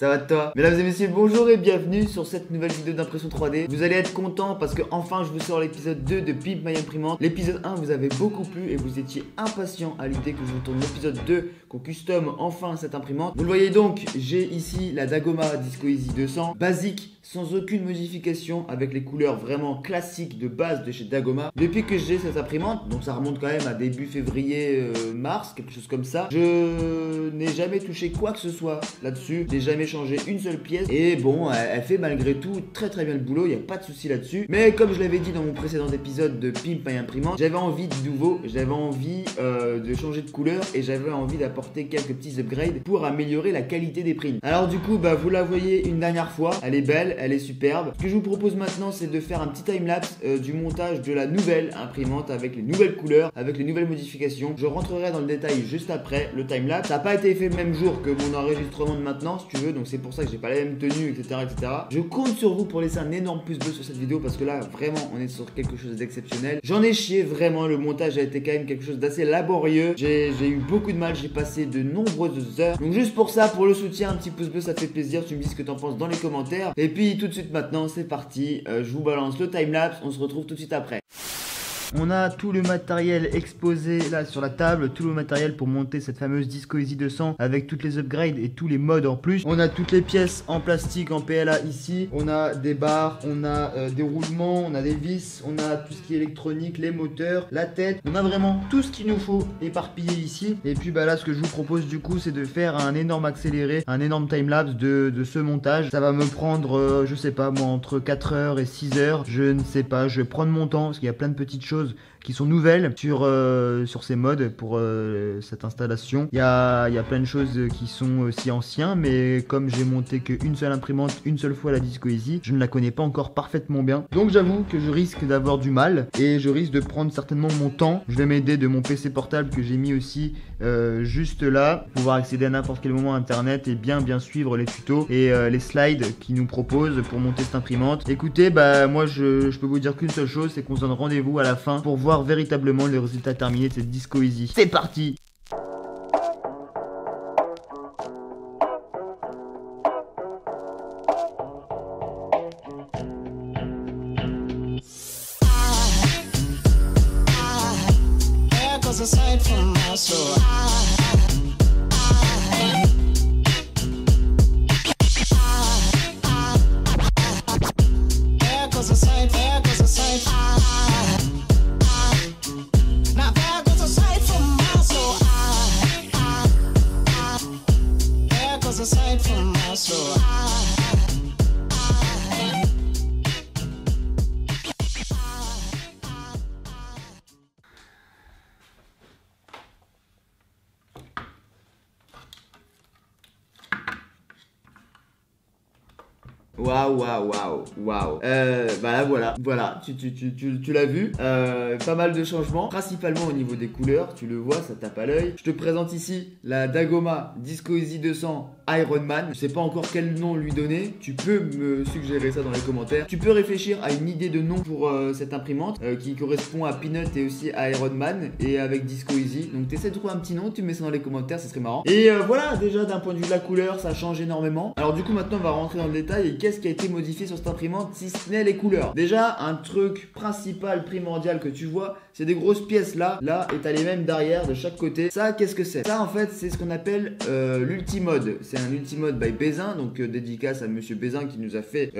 Ça va de toi? Mesdames et messieurs, bonjour et bienvenue sur cette nouvelle vidéo d'impression 3D. Vous allez être contents parce que enfin je vous sors l'épisode 2 de Pimp My Imprimante. L'épisode 1 vous avait beaucoup plu et vous étiez impatient à l'idée que je vous tourne l'épisode 2, qu'on custom enfin cette imprimante. Vous le voyez donc, j'ai ici la Dagoma Disco Easy 200, basique, sans aucune modification, avec les couleurs vraiment classiques de base de chez Dagoma. Depuis que j'ai cette imprimante, donc ça remonte quand même à début février, mars, quelque chose comme ça, je n'ai jamais touché quoi que ce soit là-dessus, j'ai jamais changé une seule pièce et bon, elle fait malgré tout très bien le boulot, il n'y a pas de souci là-dessus. Mais comme je l'avais dit dans mon précédent épisode de Pimp My Imprimante, j'avais envie de nouveau, j'avais envie de changer de couleur et j'avais envie d'apporter quelques petits upgrades pour améliorer la qualité des prints. Alors du coup, vous la voyez une dernière fois, elle est belle, elle est superbe. Ce que je vous propose maintenant, c'est de faire un petit timelapse du montage de la nouvelle imprimante avec les nouvelles couleurs, avec les nouvelles modifications. Je rentrerai dans le détail juste après le timelapse. Ça n'a pas été fait le même jour que mon enregistrement de maintenant, si tu veux, donc c'est pour ça que j'ai pas la même tenue, etc., etc. Je compte sur vous pour laisser un énorme pouce bleu sur cette vidéo parce que là, vraiment, on est sur quelque chose d'exceptionnel. J'en ai chié, vraiment, le montage a été quand même quelque chose d'assez laborieux. J'ai eu beaucoup de mal, j'ai passé de nombreuses heures. Donc juste pour ça, pour le soutien, un petit pouce bleu, ça fait plaisir. Tu me dis ce que t'en penses dans les commentaires. Et puis tout de suite maintenant, c'est parti. Je vous balance le timelapse, on se retrouve tout de suite après. On a tout le matériel exposé là sur la table, tout le matériel pour monter cette fameuse Disco Easy 200 avec toutes les upgrades et tous les modes en plus. On a toutes les pièces en plastique, en PLA ici. On a des barres, on a des roulements, on a des vis, on a tout ce qui est électronique, les moteurs, la tête. On a vraiment tout ce qu'il nous faut éparpillé ici. Et puis là, ce que je vous propose du coup, c'est de faire un énorme accéléré, un énorme timelapse de ce montage. Ça va me prendre, je sais pas moi, entre 4 heures et 6 heures. Je ne sais pas, je vais prendre mon temps parce qu'il y a plein de petites choses qui sont nouvelles sur ces modes pour cette installation. Il y a plein de choses qui sont aussi anciens, mais comme j'ai monté qu'une seule imprimante une seule fois la Disco Easy, je ne la connais pas encore parfaitement bien. Donc j'avoue que je risque d'avoir du mal et je risque de prendre certainement mon temps. Je vais m'aider de mon PC portable que j'ai mis aussi juste là, pour pouvoir accéder à n'importe quel moment à internet et bien suivre les tutos et les slides qu'ils nous proposent pour monter cette imprimante. Écoutez, moi je peux vous dire qu'une seule chose, c'est qu'on se donne rendez-vous à la fin pour voir véritablement le résultat terminé de cette Disco Easy. C'est parti! Waouh. Là voilà, tu l'as vu, pas mal de changements, principalement au niveau des couleurs, tu le vois, ça tape à l'œil. Je te présente ici la Dagoma Disco Easy 200 Iron Man. Je sais pas encore quel nom lui donner, tu peux me suggérer ça dans les commentaires. Tu peux réfléchir à une idée de nom pour cette imprimante qui correspond à Peanut et aussi à Iron Man et avec Disco Easy. Donc t'essaies de trouver un petit nom, tu mets ça dans les commentaires, ça serait marrant. Et voilà, déjà d'un point de vue de la couleur, ça change énormément. Alors du coup maintenant on va rentrer dans le détail et qu'est-ce qui a été modifié sur cette imprimante si ce n'est les couleurs. Déjà un truc principal, primordial que tu vois, c'est des grosses pièces là et t'as les mêmes derrière de chaque côté. Ça, qu'est-ce que c'est? Ça en fait c'est ce qu'on appelle l'ultimode. C'est un ultimode by Bézin, donc dédicace à monsieur Bézin qui nous a fait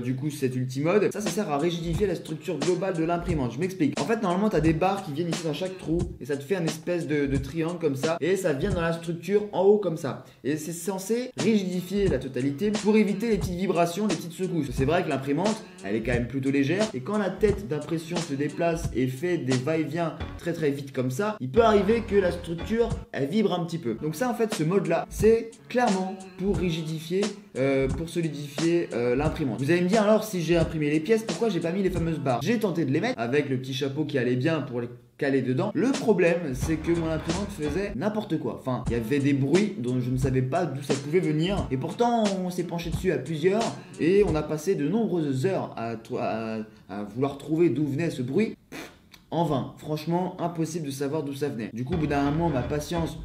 du coup cet ultimode. Ça sert à rigidifier la structure globale de l'imprimante. Je m'explique. En fait normalement t'as des barres qui viennent ici dans chaque trou et ça te fait un espèce de triangle comme ça et ça vient dans la structure en haut comme ça. Et c'est censé rigidifier la totalité pour éviter les petites vibrations, les petites secousses. C'est vrai que l'imprimante elle est quand même plutôt légère et quand la tête d'impression se déplace et fait des va-et-vient très vite comme ça, il peut arriver que la structure elle vibre un petit peu. Donc ça en fait ce mode là c'est clairement pour rigidifier, pour solidifier l'imprimante. Vous allez me dire alors si j'ai imprimé les pièces, pourquoi j'ai pas mis les fameuses barres? J'ai tenté de les mettre avec le petit chapeau qui allait bien pour les caler dedans. Le problème c'est que mon imprimante faisait n'importe quoi. Enfin il y avait des bruits dont je ne savais pas d'où ça pouvait venir et pourtant on s'est penché dessus à plusieurs et on a passé de nombreuses heures à vouloir trouver d'où venait ce bruit. En vain, franchement impossible de savoir d'où ça venait. Du coup au bout d'un moment ma patience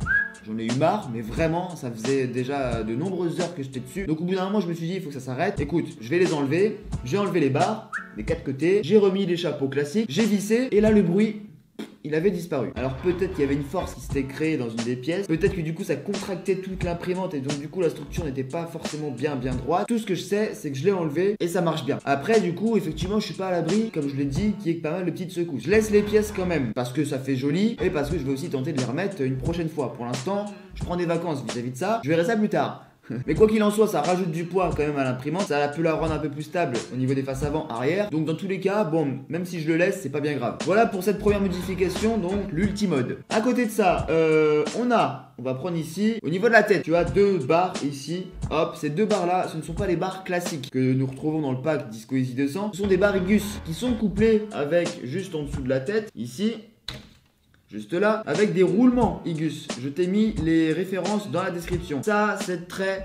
j'en ai eu marre, mais vraiment, ça faisait déjà de nombreuses heures que j'étais dessus. Donc au bout d'un moment, je me suis dit, il faut que ça s'arrête. Écoute, je vais les enlever. J'ai enlevé les barres des 4 côtés. J'ai remis les chapeaux classiques. J'ai vissé. Et là, le bruit, il avait disparu. Alors peut-être qu'il y avait une force qui s'était créée dans une des pièces. Peut-être que du coup, ça contractait toute l'imprimante. Et donc du coup, la structure n'était pas forcément bien droite. Tout ce que je sais, c'est que je l'ai enlevé et ça marche bien. Après, du coup, effectivement, je suis pas à l'abri, comme je l'ai dit, qui est pas mal de petites secousses. Je laisse les pièces quand même parce que ça fait joli et parce que je vais aussi tenter de les remettre une prochaine fois. Pour l'instant, je prends des vacances vis-à-vis de ça. Je verrai ça plus tard. Mais quoi qu'il en soit, ça rajoute du poids quand même à l'imprimante. Ça a pu la rendre un peu plus stable au niveau des faces avant, arrière. Donc dans tous les cas, bon, même si je le laisse, c'est pas bien grave. Voilà pour cette première modification, donc l'ultimode. À côté de ça, on va prendre ici, au niveau de la tête, tu as 2 barres ici. Hop, ces 2 barres là, ce ne sont pas les barres classiques que nous retrouvons dans le pack Disco Easy 200. Ce sont des barres Igus qui sont couplées avec juste en dessous de la tête, ici. Juste là, avec des roulements Igus. Je t'ai mis les références dans la description. Ça, c'est très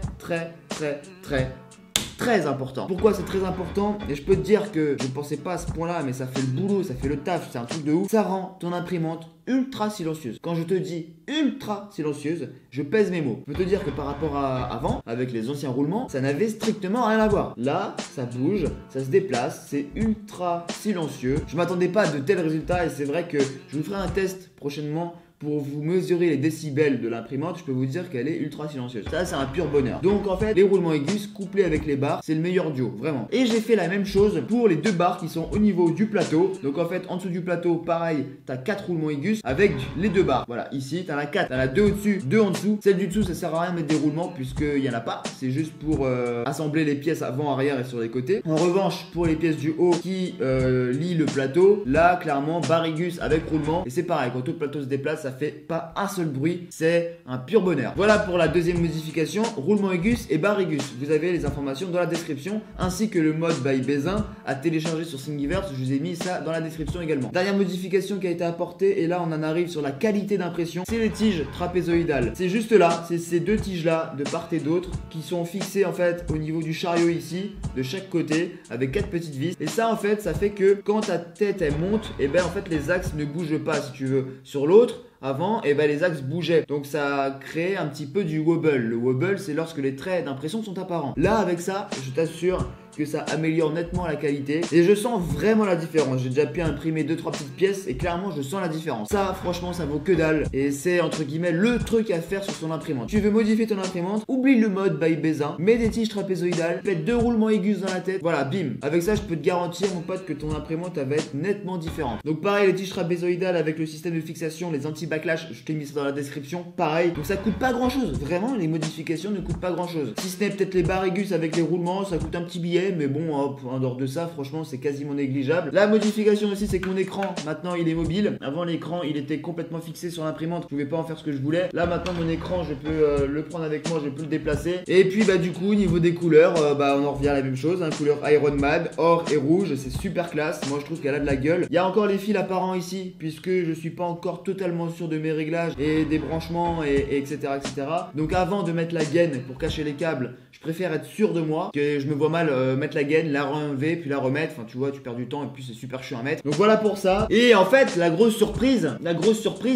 important. Pourquoi c'est très important? Et je peux te dire que je ne pensais pas à ce point là, mais ça fait le boulot, ça fait le taf, c'est un truc de ouf. Ça rend ton imprimante ultra silencieuse. Quand je te dis ultra silencieuse, je pèse mes mots. Je peux te dire que par rapport à avant, avec les anciens roulements, ça n'avait strictement rien à voir. Là, ça bouge, ça se déplace, c'est ultra silencieux. Je m'attendais pas à de tels résultats et c'est vrai que je vous ferai un test prochainement pour vous mesurer les décibels de l'imprimante. Je peux vous dire qu'elle est ultra silencieuse. Ça, c'est un pur bonheur. Donc en fait, les roulements Igus couplés avec les barres, c'est le meilleur duo, vraiment. Et j'ai fait la même chose pour les 2 barres qui sont au niveau du plateau. Donc en fait, en dessous du plateau, pareil, t'as 4 roulements Igus avec les 2 barres. Voilà, ici, t'en as 4. T'en as 2 au-dessus, 2 en dessous. Celle du dessous, ça sert à rien de mettre des roulements puisqu'il n'y en a pas. C'est juste pour assembler les pièces avant, arrière et sur les côtés. En revanche, pour les pièces du haut qui lient le plateau, là, clairement, barre Igus avec roulement. Et c'est pareil, quand tout le plateau se déplace, ça fait pas un seul bruit, c'est un pur bonheur. Voilà pour la deuxième modification, roulement Igus et barre Igus. Vous avez les informations dans la description, ainsi que le mode by Bézin à télécharger sur Thingiverse. Je vous ai mis ça dans la description également. Dernière modification qui a été apportée, et là on en arrive sur la qualité d'impression, c'est les tiges trapézoïdales. C'est juste là, c'est ces 2 tiges là de part et d'autre qui sont fixées en fait au niveau du chariot ici, de chaque côté, avec 4 petites vis. Et ça en fait, ça fait que quand ta tête elle monte, et ben en fait les axes ne bougent pas si tu veux. Sur l'autre, avant, et ben les axes bougeaient. Donc ça crée un petit peu du wobble. Le wobble, c'est lorsque les traits d'impression sont apparents. Là, avec ça, je t'assure que ça améliore nettement la qualité et je sens vraiment la différence. J'ai déjà pu imprimer 2-3 petites pièces et clairement je sens la différence. Ça franchement ça vaut que dalle et c'est entre guillemets le truc à faire sur son imprimante. Tu veux modifier ton imprimante, oublie le mode by Bézin, mets des tiges trapézoïdales, fais 2 roulements Igus dans la tête, voilà bim. Avec ça je peux te garantir mon pote que ton imprimante elle va être nettement différente. Donc pareil, les tiges trapézoïdales avec le système de fixation, les anti-backlash, je t'ai mis ça dans la description, pareil. Donc ça coûte pas grand chose, vraiment les modifications ne coûtent pas grand chose. Si ce n'est peut-être les barres Igus avec les roulements, ça coûte un petit billet, mais bon, en dehors de ça, franchement, c'est quasiment négligeable. La modification aussi, c'est que mon écran, maintenant, il est mobile. Avant, l'écran, il était complètement fixé sur l'imprimante. Je pouvais pas en faire ce que je voulais. Là, maintenant, mon écran, je peux le prendre avec moi, je peux le déplacer. Et puis, bah, du coup, au niveau des couleurs, bah, on en revient à la même chose. Hein, couleur Iron Man, or et rouge, c'est super classe. Moi, je trouve qu'elle a de la gueule. Il y a encore les fils apparents ici, puisque je suis pas encore totalement sûr de mes réglages et des branchements, et etc., etc. Donc, avant de mettre la gaine pour cacher les câbles, je préfère être sûr de moi, que je me vois mal mettre la gaine, la enlever, puis la remettre. Enfin, tu vois, tu perds du temps et puis c'est super chiant à mettre. Donc voilà pour ça. Et en fait, la grosse surprise,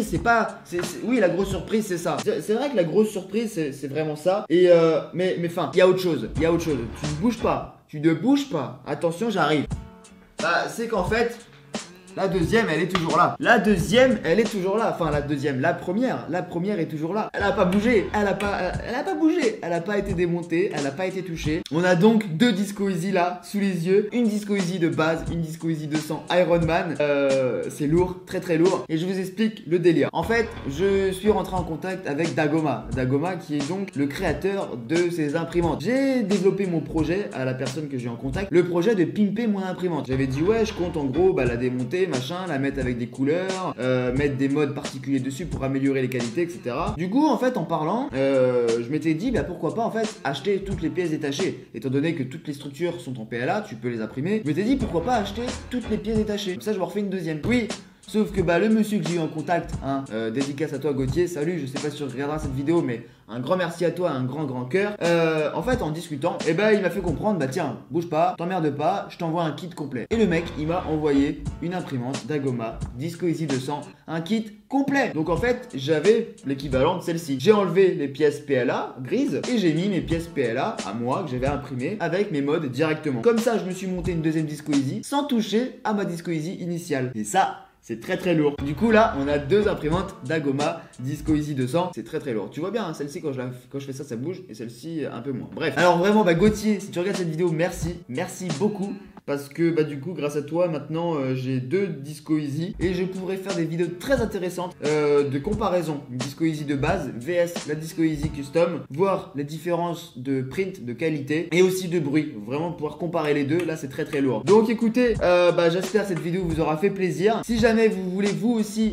c'est pas. Oui, la grosse surprise, c'est ça. C'est vrai que la grosse surprise, c'est vraiment ça. Et mais enfin, il y a autre chose. Il y a autre chose. Tu ne bouges pas. Tu ne bouges pas. Attention, j'arrive. Bah, c'est qu'en fait. La deuxième, elle est toujours là. La deuxième, elle est toujours là. Enfin, la deuxième, la première est toujours là. Elle a pas bougé. Elle a pas bougé. Elle a pas été démontée. Elle a pas été touchée. On a donc 2 Disco Easy là, sous les yeux. Une Disco Easy de base, une Disco Easy 200 Iron Man. C'est lourd, très très lourd. Et je vous explique le délire. En fait, je suis rentré en contact avec Dagoma. Dagoma qui est donc le créateur de ces imprimantes. J'ai développé mon projet à la personne que j'ai en contact. Le projet de pimper mon imprimante. J'avais dit ouais, je compte en gros la démonter, machin, la mettre avec des couleurs, mettre des modes particuliers dessus pour améliorer les qualités, etc. Du coup, en fait, en parlant, je m'étais dit, bah pourquoi pas en fait acheter toutes les pièces détachées. Étant donné que toutes les structures sont en PLA, tu peux les imprimer. Je m'étais dit, pourquoi pas acheter toutes les pièces détachées. Comme ça, je me refais une deuxième. Oui. Sauf que bah le monsieur que j'ai eu en contact, dédicace à toi Gauthier, salut, je sais pas si tu regarderas cette vidéo, mais un grand merci à toi, un grand cœur. En fait, en discutant, il m'a fait comprendre, bah tiens, bouge pas, t'emmerde pas, je t'envoie un kit complet. Et le mec, il m'a envoyé une imprimante Dagoma Disco Easy 200, un kit complet. Donc en fait, j'avais l'équivalent de celle-ci. J'ai enlevé les pièces PLA grises et j'ai mis mes pièces PLA à moi que j'avais imprimées avec mes modes directement. Comme ça, je me suis monté une deuxième Disco Easy sans toucher à ma Disco Easy initiale. Et ça, c'est très lourd. Du coup là, on a deux imprimantes Dagoma Disco Easy 200. C'est très lourd. Tu vois bien, hein, celle-ci quand je fais ça, ça bouge. Et celle-ci, un peu moins. Bref. Alors vraiment, bah Gauthier, si tu regardes cette vidéo, merci. Merci beaucoup. Parce que bah du coup, grâce à toi, maintenant, j'ai deux Disco Easy. Et je pourrais faire des vidéos très intéressantes de comparaison. Une Disco Easy de base, VS la Disco Easy Custom. Voir les différences de print, de qualité. Et aussi de bruit. Vraiment pouvoir comparer les deux. Là, c'est très lourd. Donc écoutez, j'espère que cette vidéo vous aura fait plaisir. Si jamais vous voulez vous aussi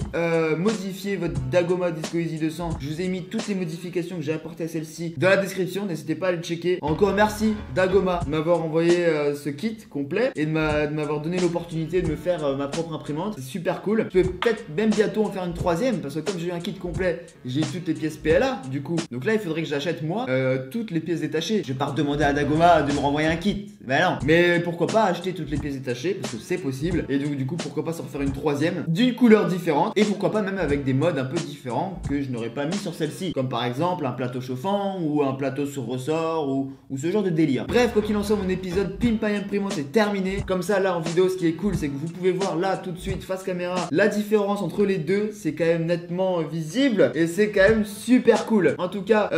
modifier votre Dagoma Disco Easy 200, je vous ai mis toutes les modifications que j'ai apportées à celle-ci dans la description, n'hésitez pas à le checker. Encore merci Dagoma de m'avoir envoyé ce kit complet et de m'avoir donné l'opportunité de me faire ma propre imprimante. C'est super cool. Je peux peut-être même bientôt en faire une troisième parce que comme j'ai eu un kit complet, j'ai toutes les pièces PLA du coup. Donc là il faudrait que j'achète moi toutes les pièces détachées. Je vais pas redemander à Dagoma de me renvoyer un kit. Ben non. Mais pourquoi pas acheter toutes les pièces détachées parce que c'est possible. Et donc du coup pourquoi pas s'en refaire une troisième d'une couleur différente et pourquoi pas même avec des modes un peu différents que je n'aurais pas mis sur celle-ci, comme par exemple un plateau chauffant ou un plateau sur ressort ou ce genre de délire. Bref, quoi qu'il en soit, mon épisode Pimp My Imprimante est terminé. Comme ça là en vidéo, ce qui est cool c'est que vous pouvez voir là tout de suite face caméra la différence entre les deux. C'est quand même nettement visible et c'est quand même super cool. En tout cas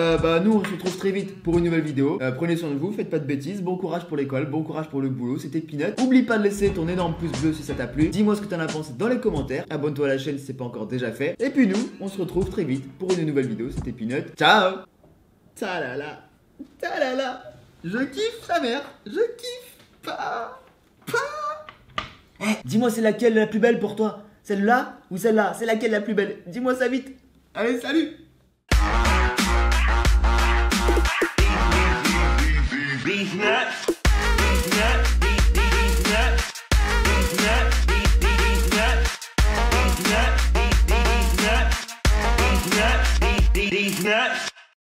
nous on se retrouve très vite pour une nouvelle vidéo. Prenez soin de vous, faites pas de bêtises, bon courage pour l'école, bon courage pour le boulot. C'était Peanut. Oublie pas de laisser ton énorme pouce bleu si ça t'a plu. Dis-moi ce que t'en as pensé dans les commentaires. Abonne-toi à la chaîne si c'est pas encore déjà fait. Et puis nous, on se retrouve très vite pour une nouvelle vidéo. C'était Peanut. Ciao. Ta-la-la. Ta-la-la. Je kiffe sa mère. Je kiffe. Pas. Dis-moi c'est laquelle la plus belle pour toi? Celle-là ou celle-là? C'est laquelle la plus belle? Dis-moi ça vite. Allez, salut.